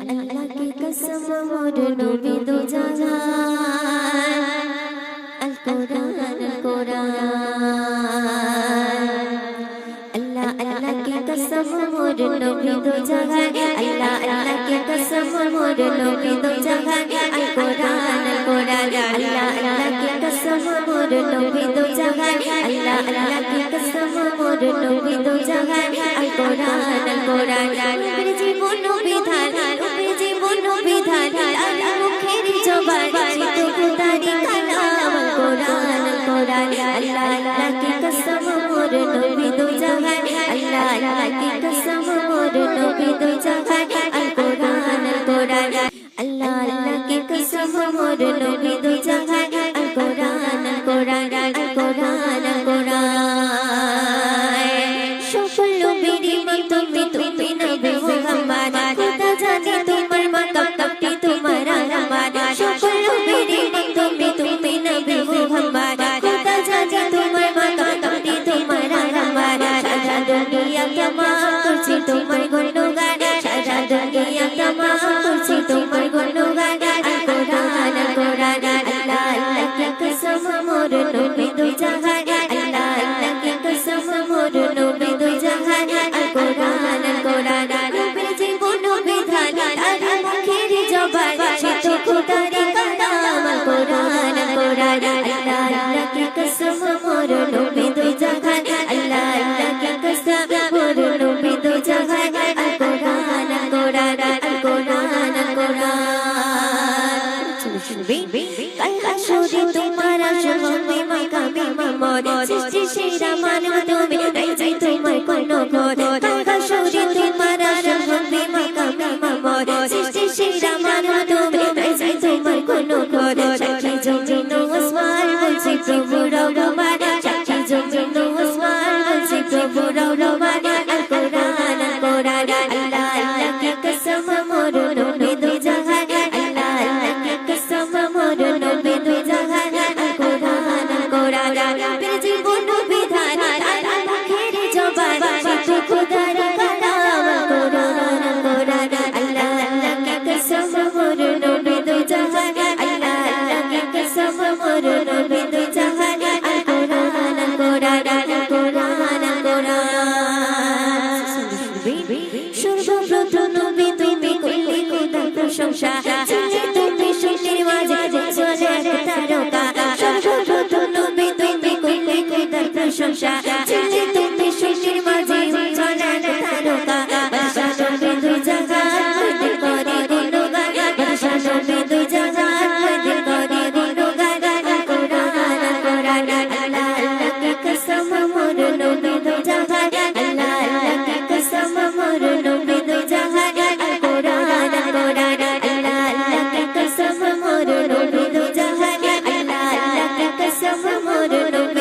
अल्लाह की कसम मोर नबी दो जहान अल कुरान अल्लाह की कसम मोर नबी दो जहान अल्लाह की कसम मोर नबी दो जहान अल कुरान अल्लाह की कसम मोर नबी दो जहान अल्लाह की कसम मोर नबी दो जहान अल कुरान मेरे जीवन विधान मेरे जीवन विधान अल मुखेर जबान तो खुदारी कलाम अल कुरान अल्लाह की कसम मोर नबी दो जहान अल्लाह की कसम मोर नबी दो जहान अल कुरान अल्लाह की कसम मोर नबी दो जहान अल कुरान সকল নবীর মতো তুমি নবী মুহাম্মদ খোদা জানে তোমার মাকামটি তোমার রহমান সকল নবীর মতো তুমি নবী মুহাম্মদ খোদা জানে তোমার মাকামটি তোমার রহমান সারা দুনিয়া তামাম করছে তোমার গুণগান সারা দুনিয়া তামাম করছে তোমার গুণগান আল কুরআন আল্লাহ की कसम मोर नबी दो जहान अल्लाह की कसम मोर नबी दो जहान अल कुरान नबीर जीवन विधान तार मुखेर जबान से तो खुदारी कलाम अल कुरान अल्लाह की कसम मोर नबी दो जहान अल्लाह की कसम मोर नबी दो जहान अल कुरान কালকাশরী তোমার সঙ্গে মাকামে মামদ সৃষ্টি সেরা মানব তুমি নাই যাই তোমার কোন ঘর কালকাশরী তোমার সঙ্গে মাকামে মামদ সৃষ্টি সেরা মানব তুমি নাই যাই তোমার কোন ঘর সাক্ষী জমিন আসমান বলছি প্রভু রহমান সাক্ষী জমিন আসমান বলছি প্রভু রহমান আল কুরআন আল্লাহ की कसम मोर नबी दो जहान अल्लाह की कसम मोर नबी दो जहान अल कुरान मेरे जीवन विधान तार मुखेर जबान से तो खुदारी कलाम अल कुरान अल्लाह की कसम मोर नबी दो जहान अल्लाह की कसम मोर नबी दो जहान अल कुरान সর্বপ্রথম নবী তুমি করলে খোদার প্রশংসা তুমি শূন্যের মাঝে চলে তারকা সর্বপ্রথম নবী তুমি করলে খোদার প্রশংসা তুমি শূন্যের মাঝে চলে তারকা বাদশা নবী দুই জাহান মধ্যে করে গুণগান বাদশা নবী দুই জাহান মধ্যে করে গুণগান আল কুরআন আল্লাহ की कसम मोर नबी दो जहान अल्लाह की कसम मोर नबी दो जहान अल कुरआन अल्लाह की कसम मोर नबी दो जहान अल्लाह की कसम मोर नबी